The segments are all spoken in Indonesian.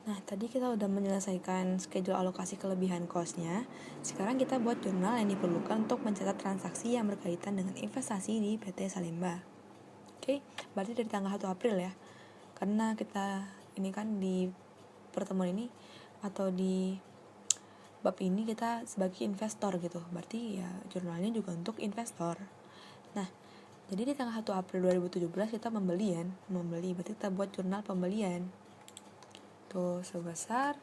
Nah, tadi kita udah menyelesaikan schedule alokasi kelebihan cost-nya. Sekarang kita buat jurnal yang diperlukan untuk mencatat transaksi yang berkaitan dengan investasi di PT Salemba. Oke, berarti dari tanggal 1 April ya. Karena kita ini kan di pertemuan ini atau di bab ini kita sebagai investor gitu. Berarti ya jurnalnya juga untuk investor. Nah, jadi di tanggal 1 April 2017 kita membeli, berarti kita buat jurnal pembelian. Tuh sebesar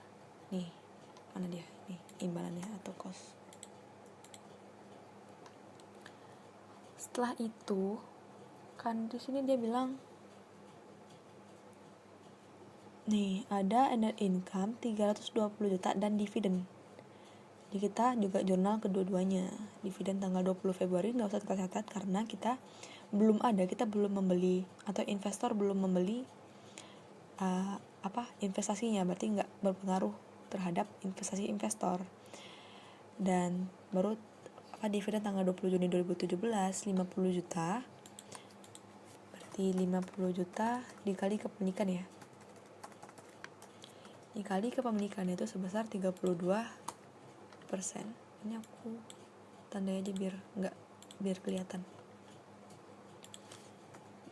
nih, mana dia nih imbalannya atau cost. Setelah itu kan di sini dia bilang nih ada net income 320 juta dan dividen. Jadi kita juga jurnal kedua-duanya. Dividen tanggal 20 Februari nggak usah kita catat karena kita belum membeli atau investor belum membeli investasinya, berarti nggak berpengaruh terhadap investasi investor. Dan baru dividen tanggal 20 Juni 2017 50 juta, berarti 50 juta dikali kepemilikan ya, dikali kepemilikannya itu sebesar 32%. Ini aku tandai aja biar kelihatan.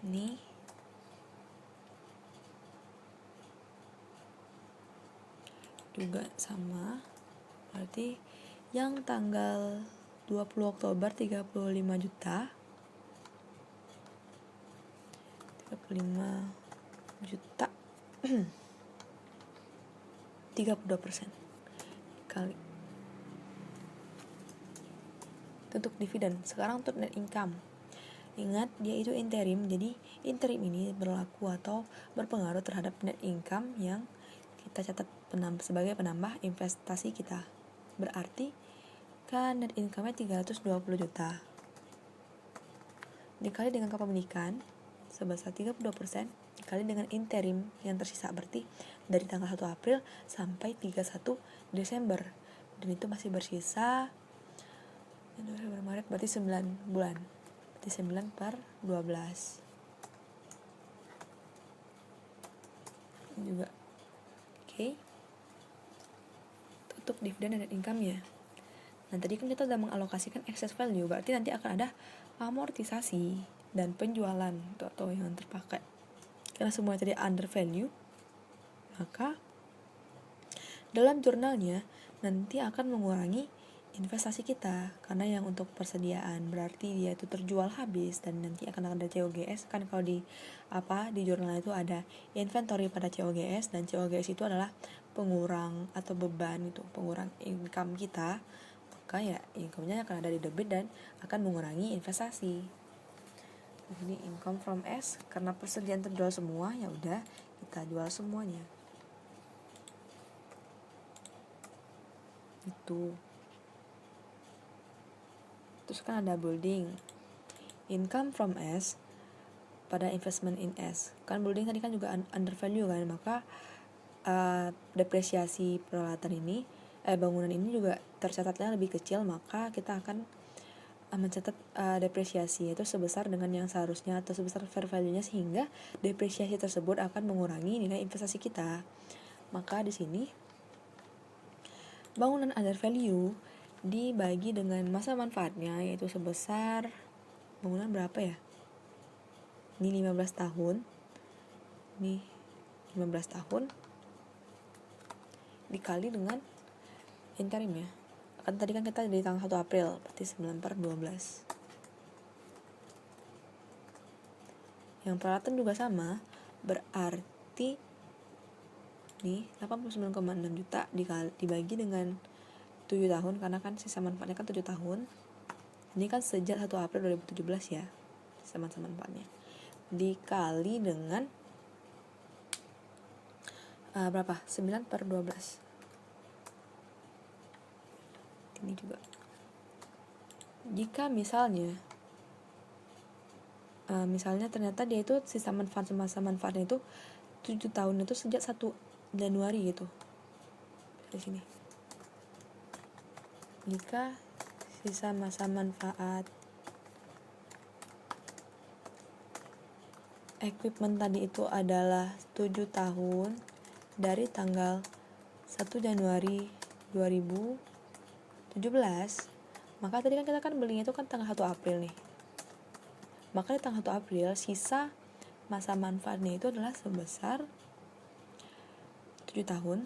Ini juga sama, berarti yang tanggal 20 Oktober 35 juta 32% kali untuk dividen. Sekarang untuk net income, ingat dia itu interim, jadi interim ini berlaku atau berpengaruh terhadap net income yang kita catat sebagai penambah investasi kita. Berarti kan net income-nya 320 juta dikali dengan kepemilikan sebesar 32% dikali dengan interim yang tersisa, berarti dari tanggal 1 April sampai 31 Desember, dan itu masih bersisa Januari, Maret, berarti 9 bulan, berarti 9 per 12 juga. Oke. Untuk dividen dan net income-nya. Nah, tadi kan kita udah mengalokasikan excess value, berarti nanti akan ada amortisasi dan penjualan atau yang terpakai. Karena semua tadi under value, maka dalam jurnalnya nanti akan mengurangi investasi kita, karena yang untuk persediaan berarti dia itu terjual habis dan nanti akan ada COGS. Kan kalau di jurnal itu ada inventory pada COGS, dan COGS itu adalah pengurang atau beban, itu pengurang income kita, maka ya income-nya akan ada di debit dan akan mengurangi investasi. Jadi income from S, karena persediaan terjual semua, ya udah kita jual semuanya. Itu. Terus kan ada building, income from S pada investment in S. Kan building tadi kan juga under value kan, maka depresiasi peralatan ini bangunan ini juga tercatatnya lebih kecil, maka kita akan mencatat depresiasi itu sebesar dengan yang seharusnya atau sebesar fair value-nya, sehingga depresiasi tersebut akan mengurangi nilai investasi kita. Maka di sini bangunan under value dibagi dengan masa manfaatnya, yaitu sebesar bangunan berapa ya? Ini 15 tahun. Ini 15 tahun dikali dengan interim ya. Kan tadi kan kita dari tanggal 1 April, berarti 9 per 12. Yang peralatan juga sama, berarti nih 89,6 juta dibagi dengan 7 tahun, karena kan sisa manfaatnya kan 7 tahun. Ini kan sejak 1 April 2017 ya, sisa manfaatnya. Dikali dengan berapa? 9 per 12. Ini juga. Jika misalnya ternyata dia itu sisa masa manfaatnya itu 7 tahun itu sejak 1 Januari gitu. Di sini. Jika sisa masa manfaat equipment tadi itu adalah 7 tahun dari tanggal 1 Januari 2017, maka tadi kan kita kan belinya itu kan tanggal 1 April nih. Maka di tanggal 1 April sisa masa manfaatnya itu adalah sebesar 7 tahun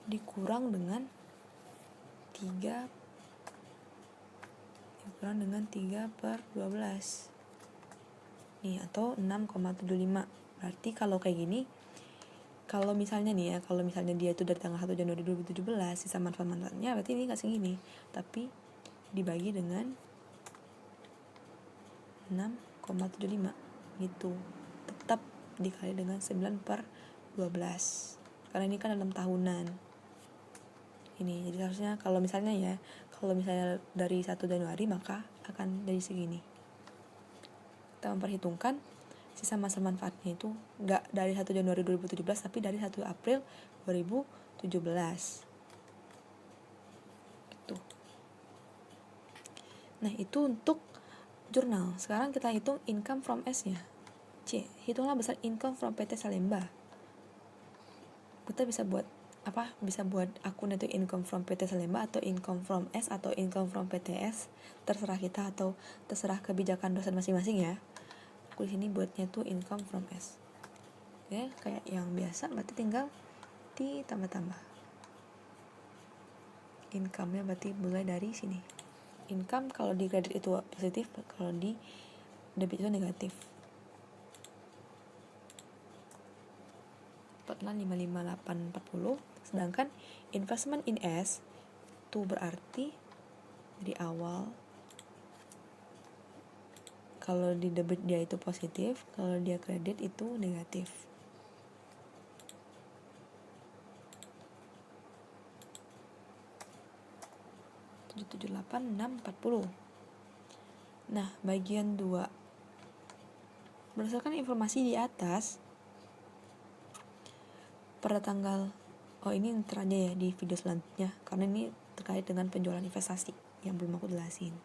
dikurang dengan 3 per 12 nih, atau 6,75. Berarti kalau kayak gini, kalau misalnya dia itu dari tanggal 1 Januari 2017, sisa manfaatnya berarti ini nggak segini, tapi dibagi dengan 6,75 gitu, tetap dikali dengan 9 per 12 karena ini kan dalam tahunan ini. Jadi harusnya kalau misalnya dari 1 Januari maka akan dari segini. Kita memperhitungkan sisa masa manfaatnya itu nggak dari 1 Januari 2017 tapi dari 1 April 2017 gitu. Nah itu untuk jurnal. Sekarang kita hitung income from S nya. Hitunglah besar income from PT Salemba. Kita bisa buat akun itu income from PT Salemba atau income from S atau income from PTS, terserah kita atau terserah kebijakan dosen masing-masing ya. Aku di sini buatnya tuh income from S. Oke, kayak yang biasa berarti tinggal ditambah-tambah. Income-nya berarti mulai dari sini. Income kalau di kredit itu positif, kalau di debit itu negatif. 46,55840. Sedangkan investment in S itu berarti dari awal kalau di debit dia itu positif, kalau dia kredit itu negatif. (778.640). Nah, bagian 2. Berdasarkan informasi di atas, pada tanggal ini ntar aja ya di video selanjutnya karena ini terkait dengan penjualan investasi yang belum aku jelasin.